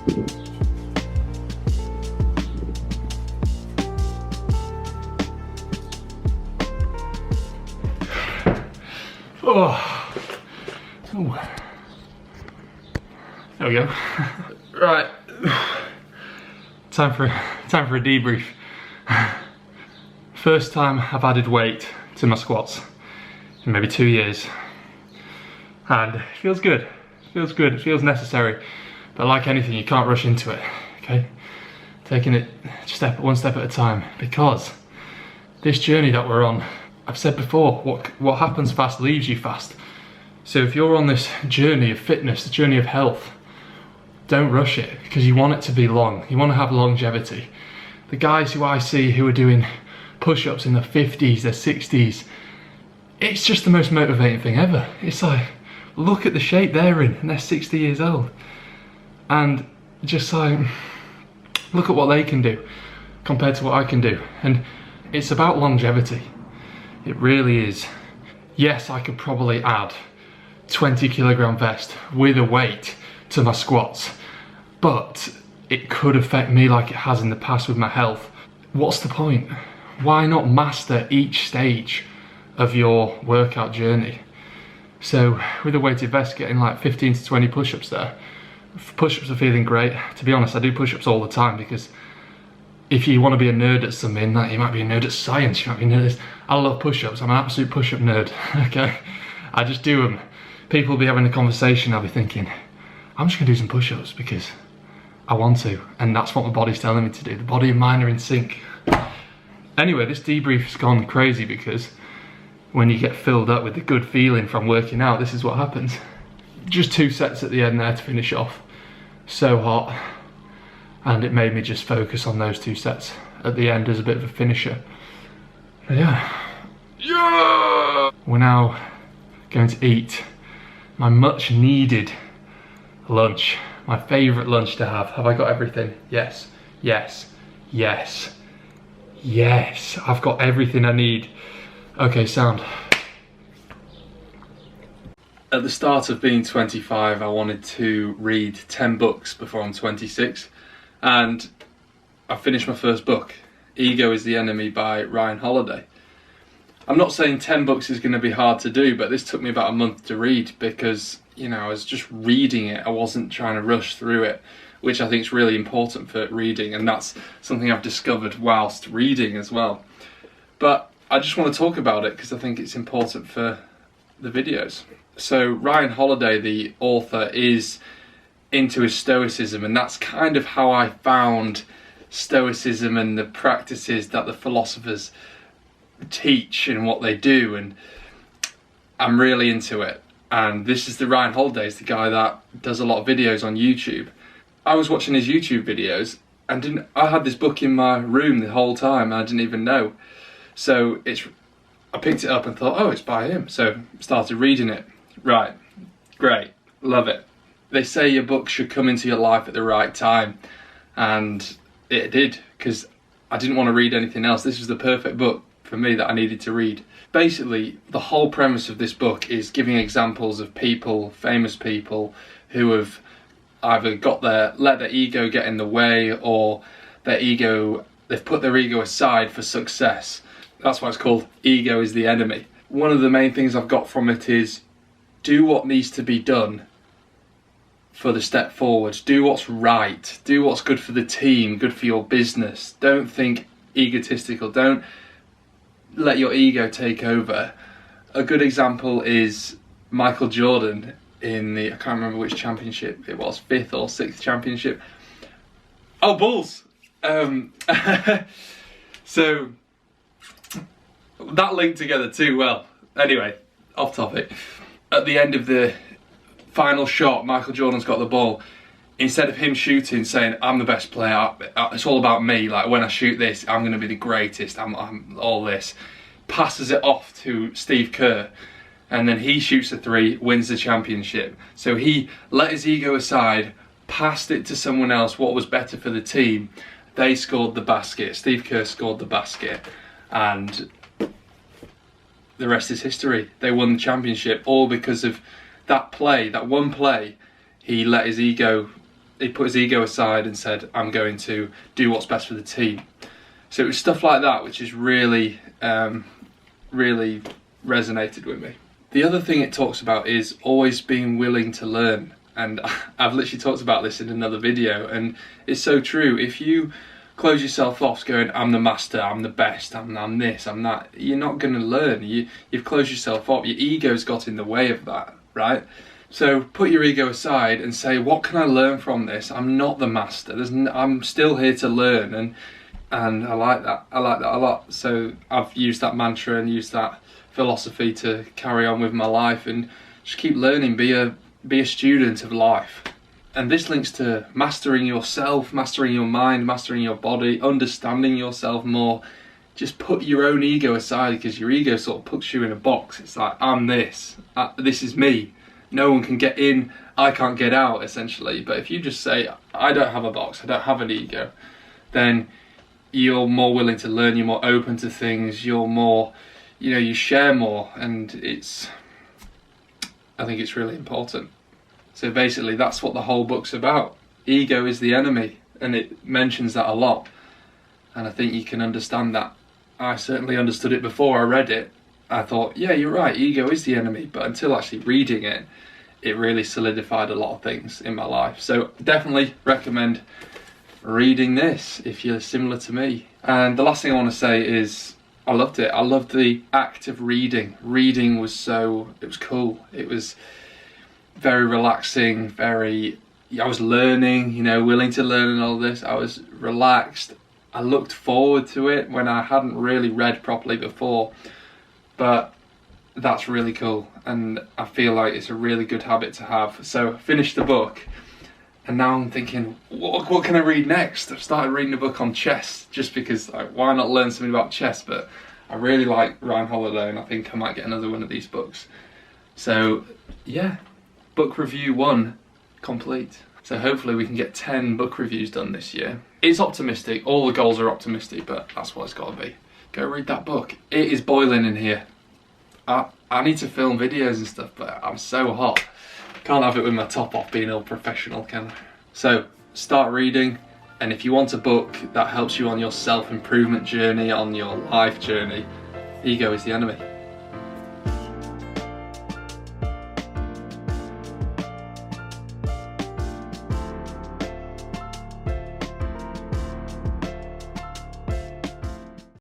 Oh. Ooh. There we go. Right. Time for a debrief. First time I've added weight to my squats in maybe 2 years. And it feels good. It feels good, it feels necessary. But like anything, you can't rush into it, okay? Taking it one step at a time, because this journey that we're on, I've said before, what happens fast leaves you fast. So if you're on this journey of fitness, the journey of health, don't rush it, because you want it to be long. You want to have longevity. The guys who I see who are doing push-ups in their 50s, their 60s, it's just the most motivating thing ever. It's like, look at the shape they're in, and they're 60 years old. And just like, look at what they can do compared to what I can do. And it's about longevity. It really is. Yes, I could probably add 20 kilogram vest with a weight to my squats, but it could affect me like it has in the past with my health. What's the point? Why not master each stage of your workout journey? So with a weighted vest, getting like 15 to 20 push-ups there. Push-ups are feeling great. To be honest, I do push-ups all the time, because if you want to be a nerd at something, like you might be a nerd at science, you might be a nerd at this. I love push-ups, I'm an absolute push-up nerd, okay? I just do them. People will be having a conversation, I'll be thinking, I'm just gonna do some push-ups because I want to, and that's what my body's telling me to do. The body and mind are in sync. Anyway, this debrief's gone crazy, because when you get filled up with the good feeling from working out, this is what happens. Just 2 sets at the end there to finish off. So hot, and it made me just focus on those 2 sets at the end as a bit of a finisher. But yeah, we're now going to eat my much needed lunch, my favourite lunch to have. Have I got everything? Yes, yes, yes, yes, I've got everything I need. Okay, sound. At the start of being 25, I wanted to read 10 books before I'm 26, and I finished my first book, Ego is the Enemy by Ryan Holiday. I'm not saying 10 books is going to be hard to do, but this took me about a month to read, because, you know, I was just reading it. I wasn't trying to rush through it, which I think is really important for reading, and that's something I've discovered whilst reading as well. But I just want to talk about it because I think it's important for the videos. So Ryan Holiday, the author, is into his stoicism, and that's kind of how I found stoicism and the practices that the philosophers teach and what they do, and I'm really into it. And this is the Ryan Holiday, is the guy that does a lot of videos on YouTube. I was watching his YouTube videos and I had this book in my room the whole time and I didn't even know. So I picked it up and thought, oh, it's by him. So started reading it. Right, great, love it. They say your book should come into your life at the right time, and it did, because I didn't want to read anything else. This was the perfect book for me that I needed to read. Basically, the whole premise of this book is giving examples of people, famous people, who have either let their ego get in the way, or they've put their ego aside for success. That's why it's called Ego is the Enemy. One of the main things I've got from it is, do what needs to be done for the step forward. Do what's right. Do what's good for the team, good for your business. Don't think egotistical. Don't let your ego take over. A good example is Michael Jordan in the, I can't remember which championship it was, 5th or 6th championship. Oh, Bulls! So that linked together too well. Anyway, off topic. At the end of the final shot, Michael Jordan's got the ball. Instead of him shooting, saying, I'm the best player, it's all about me, like when I shoot this, I'm going to be the greatest, I'm all this. Passes it off to Steve Kerr, and then he shoots a 3, wins the championship. So he let his ego aside, passed it to someone else, what was better for the team. They scored the basket, Steve Kerr scored the basket, and the rest is history. They won the championship, all because of that play, that one play. He let his ego he put his ego aside and said, I'm going to do what's best for the team. So it was stuff like that which has really, really resonated with me. The other thing it talks about is always being willing to learn. And I've literally talked about this in another video, and it's so true. If you close yourself off going, I'm the master, I'm the best, I'm this, I'm that, you're not going to learn. You've closed yourself off. Your ego's got in the way of that, right? So put your ego aside and say, what can I learn from this? I'm not the master. I'm still here to learn, and I like that. I like that a lot. So I've used that mantra and used that philosophy to carry on with my life and just keep learning. Be a student of life. And this links to mastering yourself, mastering your mind, mastering your body, understanding yourself more. Just put your own ego aside, because your ego sort of puts you in a box. It's like, I'm this. This is me. No one can get in, I can't get out, essentially. But if you just say, I don't have a box, I don't have an ego, then you're more willing to learn, you're more open to things, you're more, you share more, and I think it's really important. So basically that's what the whole book's about. Ego is the enemy, and it mentions that a lot. And I think you can understand that. I certainly understood it before I read it. I thought, yeah, you're right, ego is the enemy. But until actually reading it, it really solidified a lot of things in my life. So definitely recommend reading this if you're similar to me. And the last thing I want to say is I loved it. I loved the act of reading. Reading was cool. It was very relaxing, I was learning, willing to learn and all this. I was relaxed. I looked forward to it when I hadn't really read properly before. But that's really cool, and I feel like it's a really good habit to have. So I finished the book, and now I'm thinking, what can I read next? I've started reading a book on chess, just because, why not learn something about chess? But I really like Ryan Holiday, and I think I might get another one of these books. So yeah, book review 1 complete. So hopefully we can get 10 book reviews done this year. It's optimistic, all the goals are optimistic, but that's what it's got to be. Go read that book. It is boiling in here. I need to film videos and stuff, but I'm so hot. Can't have it with my top off, being all professional, can I? So start reading, and if you want a book that helps you on your self-improvement journey, on your life journey, ego is the enemy.